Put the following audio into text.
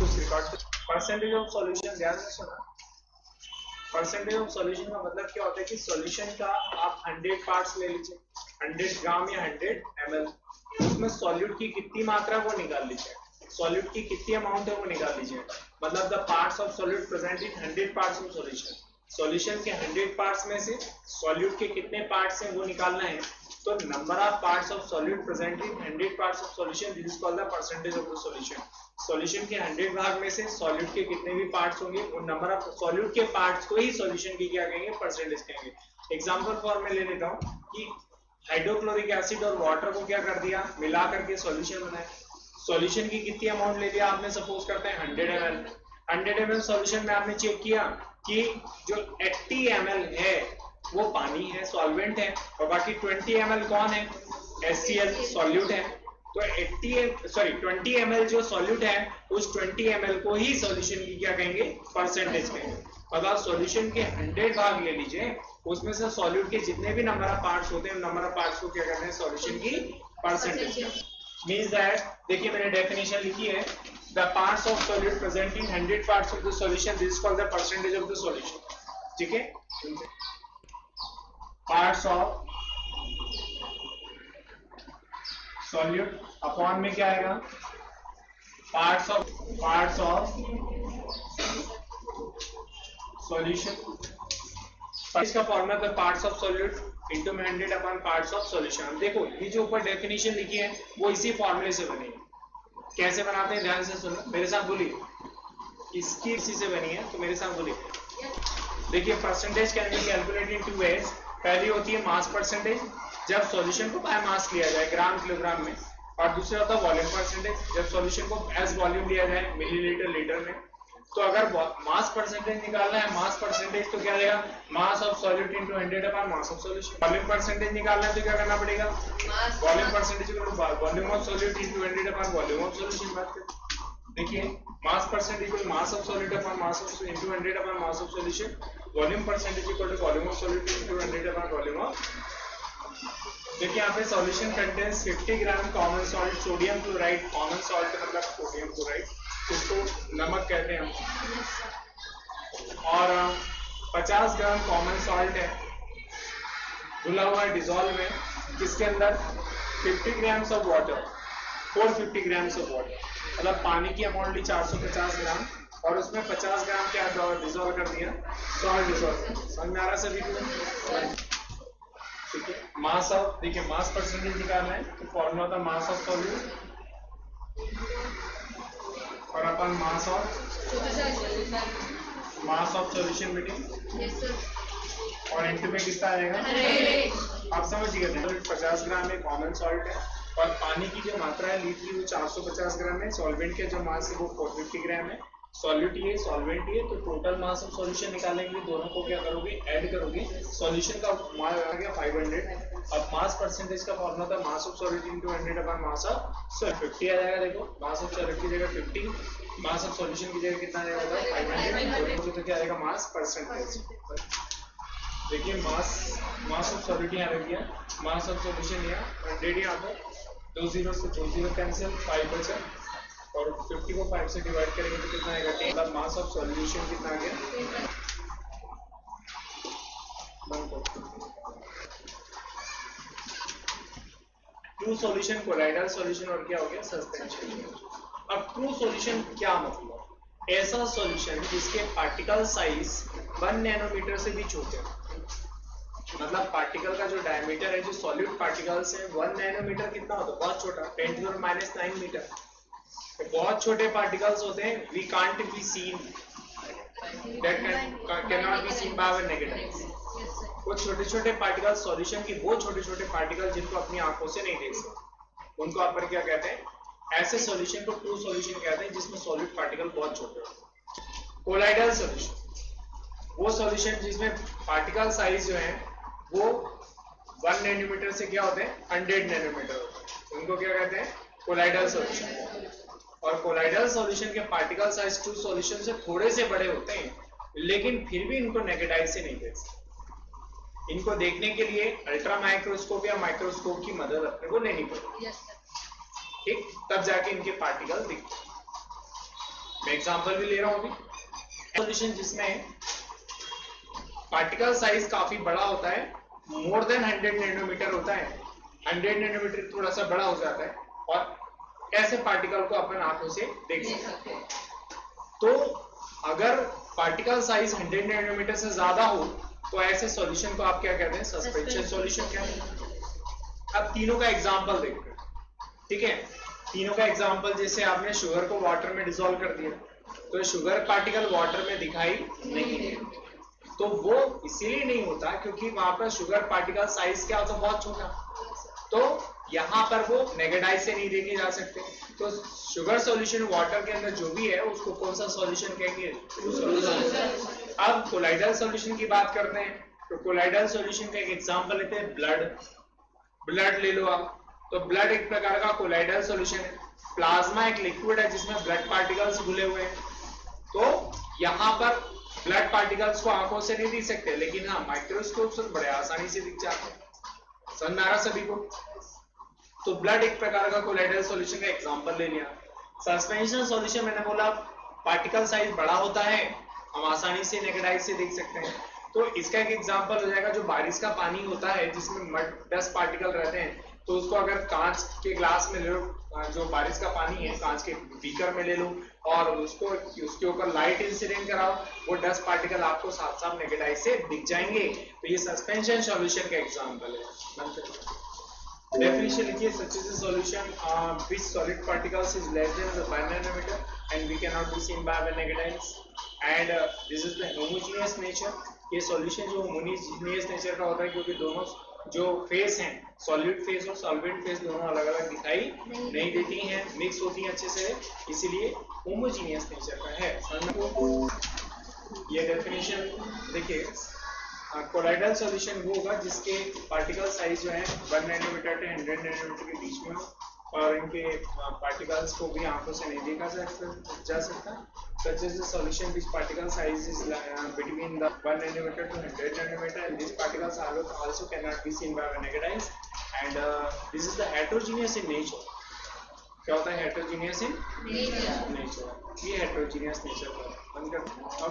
कुछ record. Percentage of solution ध्यान से सुना। परसेंटेज ऑफ सॉल्यूशन का मतलब क्या होता है कि सॉल्यूशन का आप 100 पार्ट्स ले लीजिए, 100 ग्राम या 100 ml, उसमें सॉल्यूट की कितनी मात्रा वो निकाल लीजिए, सॉल्यूट की कितनी अमाउंट है वो निकाल लीजिए। मतलब the parts of solute present in 100 parts of solution, solution के 100 पार्ट्स में से सॉल्यूट के कितने पार्ट्स हैं वो निकालना है। तो number of parts of solute present in 100 parts of solution, this is called the percentage of the solution. Solution के 100 भाग में से सॉल्यूट के कितने भी पार्ट्स होंगे उन नंबर ऑफ सॉल्यूट के पार्ट्स को ही सॉल्यूशन की क्या कहेंगे, परसेंटेज कहेंगे। एग्जांपल फॉर में ले लेता हूं कि हाइड्रोक्लोरिक एसिड और वाटर को क्या कर दिया, मिला करके सॉल्यूशन बनाया। सॉल्यूशन की कितनी अमाउंट ले लिया आपने, सपोज करते हैं 100 ml। 100 ml सॉल्यूशन में आपने चेक किया कि जो 80 ml है वो पानी है, सॉल्वेंट है, और बाकी 20 ml कौन है, HCl सॉल्यूट है। तो 20 ml जो सॉल्यूट है उस 20 ml को ही सॉल्यूशन की क्या कहेंगे, परसेंटेज कहेंगे। अगर सॉल्यूशन के 100 भाग ले लीजिए, उसमें से सॉल्यूट के जितने भी नंबर ऑफ पार्ट्स होते हैं उन नंबर ऑफ पार्ट्स को क्या कहते हैं, सॉल्यूशन की परसेंटेज। मींस दैट, देखिए मैंने डेफिनेशन लिखी है, the parts of solute present in 100 parts of the solution, this is called the percentage of the solution. ठीक है, पार्ट्स ऑफ सॉल्यूट अपॉन में क्या आएगा, पार्ट्स ऑफ सॉल्यूशन। इसका फॉर्मूला है parts of solute into 100 upon parts of solution. देखो ये जो ऊपर डेफिनेशन लिखी है वो इसी फॉर्मूले से बनी है। कैसे बनाते हैं ध्यान से सुनो, मेरे साथ बोलिए, इसकी इसी से बनी है, तो मेरे साथ बोलिए। देखिए percentage can be calculated in 2 ways. पहली होती है मास परसेंटेज, जब सॉल्यूशन को बाय मास लिया जाए ग्राम किलोग्राम में, और दूसरा होता है वॉल्यूम परसेंटेज, जब सॉल्यूशन को एज वॉल्यूम लिया जाए मिलीलीटर लीटर में। तो अगर मास परसेंटेज निकालना है, मास परसेंटेज तो क्या देगा, mass of solute into 100 upon mass of solution. Volume percentage निकालना है तो क्या करना पड़ेगा, volume percentage volume of solute into 100 upon volume of solution. बात करें, देखिए mass percentage equal mass of solute upon mass of into 100 upon mass of solution, volume percentage equal to volume of solute into 100 upon volume of. देखिए यहाँ पे solution contains 50 gram common salt sodium chloride, common salt मतलब sodium chloride, इसको नमक कहते हैं हम, और 50 ग्राम कॉमन सॉल्ट है घुला हुआ डिजोल्व में, किसके अंदर 50 grams of water, 450 grams of water, मतलब पानी की अमाउंट ली 450 ग्राम और उसमें 50 ग्राम क्या डिजोल्व कर दिया, सॉल्ट डिजोल्व। समझ में आ रहा सभी को, ठीक है। मास ऑफ, देखिए मास परसेंटेज निकालना है तो फॉर्मूला था मास ऑफ सॉल्यूट और अपन मास ऑफ सॉल्यूशन बेटे, और इनटू में कितना आएगा, आप समझिए 50 ग्राम में कॉमन सॉल्ट है और पानी की जो मात्रा है लीट की वो 450 ग्राम है, सॉल्वेंट के जो मास है वो 450 ग्राम है, सॉल्यूट ये सॉल्वेंट ये, तो टोटल मास ऑफ सॉल्यूशन निकालने के लिए दोनों को क्या करोगे, ऐड करोगे। सॉल्यूशन का मास आ गया 500। अब मास परसेंटेज का फॉर्मूला था मास of solute into 100 upon mass of solute, 50 आ जाएगा। देखो मास ऑफ सॉल्यूट की जगह 50, मास ऑफ सॉल्यूशन की जगह कितना आ जाएगा, 500, तो क्या आएगा मास परसेंटेज। देखिए मास ऑफ सॉल्यूट यहाँ रख दिया, मास ऑफ सॉल्यूशन यहाँ 100, यहाँ पर 2 0 से 2 0 कैंसिल, 5 बचा, और 50 को 5 से डिवाइड करेंगे तो कितना आएगा, मतलब मास ऑफ सॉल्यूशन कितना आ गया, ट्रू सॉल्यूशन, कोलाइडल सॉल्यूशन, और क्या हो गया, सस्पेंशन। अब ट्रू सॉल्यूशन क्या मतलब, ऐसा सॉल्यूशन जिसके पार्टिकल साइज 1 नैनोमीटर से भी छोटे, मतलब पार्टिकल का जो डायमीटर है, जो सॉल्यूट पार्टिकल्स है 1 नैनोमीटर कितना होता है, बहुत छोटा, 10⁻⁹ मीटर। तो बहुत छोटे पार्टिकल्स होते हैं, we can't be seen, that can not be seen by our naked eyes. वो छोटे छोटे पार्टिकल सॉल्यूशन की, वो छोटे छोटे पार्टिकल जिनको अपनी आंखों से नहीं देख सकते, उनको अपन क्या कहते हैं, ऐसे सॉल्यूशन को ट्रू सॉल्यूशन कहते हैं जिसमें सॉल्यूट पार्टिकल बहुत छोटे होते हैं। कोलाइडल सॉल्यूशन, वो सॉल्यूशन जिसमें पार्टिकल साइज जो है वो 1 नैनोमीटर से क्या होते हैं, 100 नैनोमीटर होते हैं, उनको क्या कहते हैं, कोलाइडल सॉल्यूशन। और कोलाइडल सॉल्यूशन के पार्टिकल साइज ट्रू सॉल्यूशन से थोड़े से बड़े होते हैं, लेकिन फिर भी इनको नेकेड आई से नहीं देख सकते। इनको देखने के लिए अल्ट्रा माइक्रोस्कोप या माइक्रोस्कोप की मदद अपने को लेनी पड़ेगी, ठीक, तब जाके इनके पार्टिकल दिखते हैं। एग्जाम्पल भी ले रहा हूं अभी। सॉल्यूशन जिसमें पार्टिकल साइज काफी बड़ा होता है, मोर देन 100 नैनोमीटर होता है, 100 नैनोमीटर थोड़ा सा बड़ा हो जाता है, और ऐसे पार्टिकल को अपन आंखों से देख सकते हैं। तो अगर पार्टिकल साइज 100 नैनोमीटर से ज्यादा हो तो ऐसे सॉल्यूशन को आप क्या कहते हैं? सस्पेंशन सॉल्यूशन कहते हैं। अब तीनों का एग्जांपल देखते हैं, ठीक है। तीनों का एग्जांपल, जैसे आपने शुगर को वाटर में डिसॉल्व कर दिया तो शुगर पार्टिकल वाटर में दिखाई नहीं देते, तो वो इसीलिए नहीं होता क्योंकि वहां पर शुगर पार्टिकल साइज क्या होता है? बहुत छोटा, तो यहाँ पर वो नेकेड आई से नहीं देखे जा सकते। तो शुगर सॉल्यूशन वाटर के अंदर जो भी है उसको कौन सा सॉल्यूशन कहेंगे? अब कोलाइडल सॉल्यूशन की बात करते हैं, तो कोलाइडल सॉल्यूशन का एक एग्जांपल लेते हैं, ब्लड ले लो आप। तो ब्लड एक प्रकार का कोलाइडल सॉल्यूशन है। प्लाज्मा एक लिक्विड है जिसमें ब्लड पार्टिकल्स घुले हुए हैं। तो यहाँ पर ब्लड पार्टिकल्स को आंखों से नहीं दिख सकते, लेकिन हाँ माइक्रोस्कोप से बड़े आसानी से दिख जाते हैं। समझ में आ रहा सभी को? तो ब्लड एक प्रकार का कोलाइडल सॉल्यूशन का एग्जांपल ले लिया। सस्पेंशन सॉल्यूशन मैंने बोला पार्टिकल साइज बड़ा होता है, हम आसानी से नेकेड आई से देख सकते हैं। तो इसका एक एग्जांपल हो जाएगा जो बारिश का पानी होता है जिसमें मड डस्ट पार्टिकल रहते हैं, तो उसको अगर कांच के ग्लास में ले लो, जो बारिश का पानी है कांच के बीकर में ले लो और उसको उसके ऊपर लाइट इंसिडेंट कराओ, वो डस्ट पार्टिकल आपको साफ साफ नेकेड आई से दिख जाएंगे। तो ये सस्पेंशन सॉल्यूशन का एग्जांपल है। Definition लिखिए, such is a solution which solid particles is less than 1 nanometer and we cannot be seen by our naked eyes, and this is the homogeneous nature। ये solution जो homogeneous nature का होता है क्योंकि दोनों जो फेस हैं, सॉलिड फेस और सॉल्वेंट फेस, दोनों अलग अलग दिखाई नहीं देती हैं, मिक्स होती हैं अच्छे से, इसीलिए होमोजीनियस नेचर का है। ये डेफिनेशन देखिए, कोलाइडल सॉल्यूशन वो होगा जिसके पार्टिकल साइज जो है 1 नैनोमीटर से 100 नैनोमीटर के बीच में हो और इनके पार्टिकल्स को भी आंखों से नहीं देखा जा सकता। Such is the solution which particle size is between the 1 nanometer to 100 nanometer, and these particles also cannot be seen by our naked eyes, and this is the heterogeneous in nature। क्या होता है heterogeneous in nature? ये heterogeneous nature का